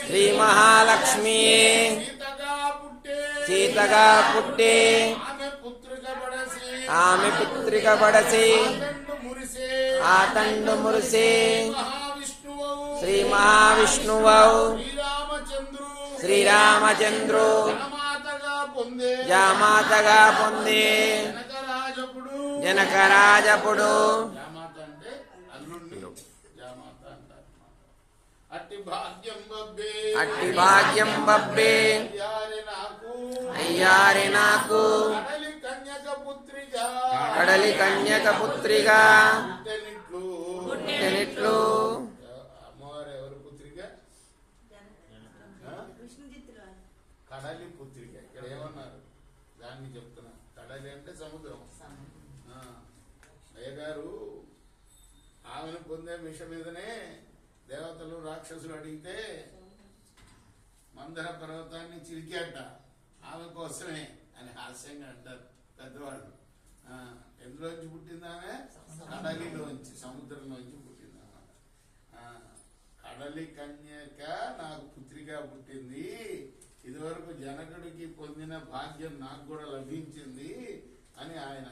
శ్రీ మహాలక్ష్మి సీతగా పుట్టే ఆమె పుత్రిక పడసి ఆతండు మురిసే శ్రీ మహావిష్ణువౌ శ్రీరామచంద్రు జామాతగా పొందే జనకరాజపుడు అట్టి భాగ్యం బబ్బే అయ్యారి నాకు కడలి కన్యక పుత్రిగా పుట్టెనిట్లు కడలి పుత్రిక ఇక్కడ ఏమన్నారు దాన్ని చెప్తున్నా. కడలి అంటే సముద్రం. అయ్యగారు ఆమెను పొందే మిష మీదనే దేవతలు రాక్షసులు అడిగితే మందర పర్వతాన్ని చిరికేట ఆమె కోసమే అని హాస్యంగా అంటారు పెద్దవాళ్ళు. ఎందులోంచి పుట్టింది ఆమె? కడలిలోంచి, సముద్రంలోంచి పుట్టింది అన్నమాట. కడలి కన్యక నాకు పుత్రిగా పుట్టింది, ఇదివరకు జనకుడికి పొందిన భాగ్యం నాకు కూడా లభించింది అని ఆయన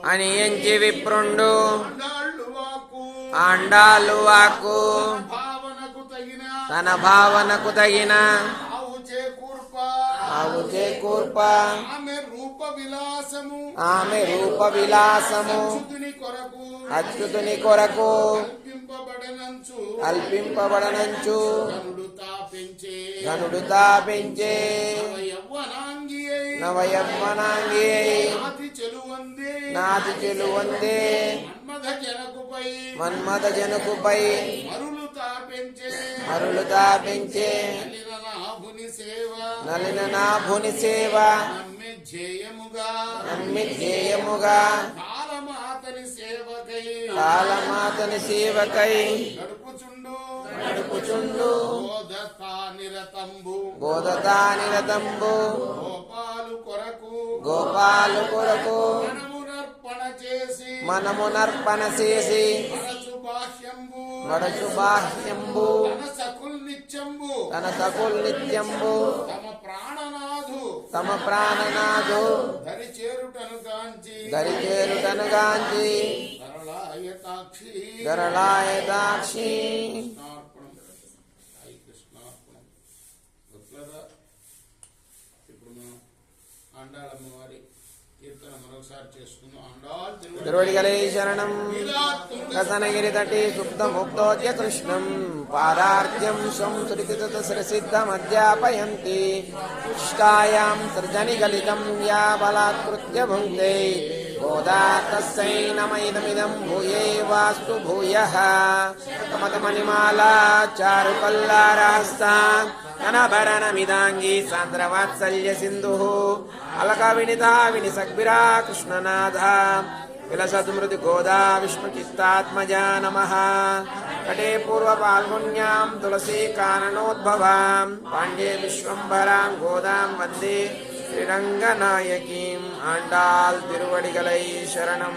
అని ఎంచి విప్రుండు ఆండాళ్ళు వాకు తన భావనకు తగిన ఆవు చేకూర్ప ఆమె రూప విలాసము అచ్యుతుని కొరకు అల్పింపబడనంచు ఘనుడుతా పెంచే నవయవ్వనాంగి నాతి చెలువందే మన్మథ జనకుపై మరులుతా పెంచే నలిన నాభుని సేవ నమ్మి ధ్యేయముగా కాలమాతని సేవకై నడుపుచుండు బోధతా నిరతంబు గోపాలు కొరకు మనమునర్పణ చేసి మడచు బాహ్యంబు తన సకుల్ నిత్యంబు తమ ప్రాణనాథు దరిచేరుటను గాంచి గరళాయతాక్షి తిరువడిగలై శరణం కసనగిరి తటి సుప్త ముక్తోద్య కృష్ణం పాదార్ఘ్యం స్వం సురిసిద్ధమధ్యాపయంతి పుష్టాయాం సృజని గలితం యా బలాత్కృత్య భుంక్తే గోదా తస్సై నమ ఇదమిదం భూయే వాస్తు భూయః కమతమణిమాలా చారుకల్లారహస్తా కనభరణమిదాంగీ సాంద్రవాత్సల్య సింధు అలక వినితా వినిసగ్భిరా కృష్ణనాథ విలసద్మృతి గోదా విష్ణుచిత్తాత్మజా నమః కటే పూర్వపాల్గుణ్యాం తులసీ కాననోద్భవాం పాండ్యే విశ్వంభరాం గోదాం వందే శ్రీరంగనాయకీం ఆండాల్ తిరువడిగలై శరణం.